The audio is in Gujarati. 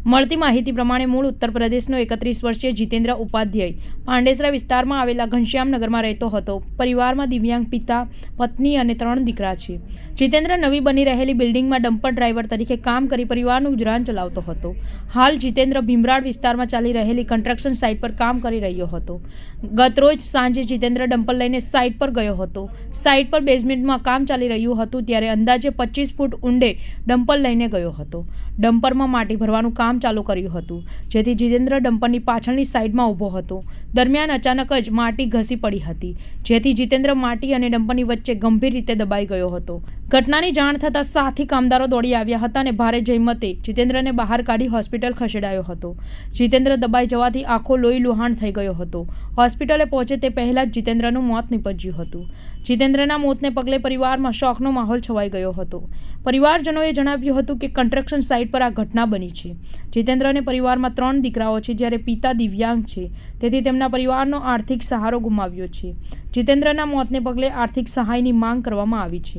મળતી માહિતી પ્રમાણે મૂળ ઉત્તર પ્રદેશનો 31 વર્ષીય જીતેન્દ્ર ઉપાધ્યાય પાંડેસરા વિસ્તારમાં આવેલા ઘનશ્યામનગરમાં રહેતો હતો. પરિવારમાં દિવ્યાંગ પિતા, પત્ની અને 3 દીકરા છે. જીતેન્દ્ર નવી બની રહેલી બિલ્ડિંગમાં ડમ્પર ડ્રાઈવર તરીકે કામ કરી પરિવારનું ગુજરાન ચલાવતો હતો. હાલ જીતેન્દ્ર ભીમરાડ વિસ્તારમાં ચાલી રહેલી કન્સ્ટ્રક્શન સાઇટ પર કામ કરી રહ્યો હતો. ગતરોજ સાંજે જીતેન્દ્ર ડમ્પર લઈને સાઇટ પર ગયો હતો. સાઇટ પર બેઝમેન્ટમાં કામ ચાલી રહ્યું હતું ત્યારે અંદાજે 25 ફૂટ ઊંડે ડમ્પર લઈને ગયો હતો. ડમ્પરમાં માટી ભરવાનું કામ ચાલુ કર્યું હતું, જેથી જીતેન્દ્ર ડમ્પરની પાછળની સાઈડમાં ઊભો હતો. દરમિયાન અચાનક જ માટી ઘસી પડી હતી, જેથી જીતેન્દ્ર માટી અને ડમ્પરની વચ્ચે ગંભીર રીતે દબાઈ ગયો હતો. ઘટનાની જાણ થતાં સાથી કામદારો દોડી આવ્યા હતા અને ભારે જહેમતે જીતેન્દ્રને બહાર કાઢી હોસ્પિટલ ખસેડાયો હતો. જીતેન્દ્ર દબાઈ જવાથી આંખો લોહી લુહાણ થઈ ગયો હતો. હોસ્પિટલે પહોંચે તે પહેલા જ જીતેન્દ્રનું મોત નીપજ્યું હતું. જીતેન્દ્રના મોતને પગલે પરિવારમાં શોકનો માહોલ છવાઈ ગયો હતો. પરિવારજનોએ જણાવ્યું હતું કે કન્સ્ટ્રક્શન સાઇટ પર આ ઘટના બની છે. જીતેન્દ્રને પરિવારમાં 3 દીકરાઓ છે, જ્યારે પિતા દિવ્યાંગ છે, તેથી તેમના પરિવારનો આર્થિક સહારો ગુમાવ્યો છે. જીતેન્દ્રના મોતને પગલે આર્થિક સહાયની માંગ કરવામાં આવી છે.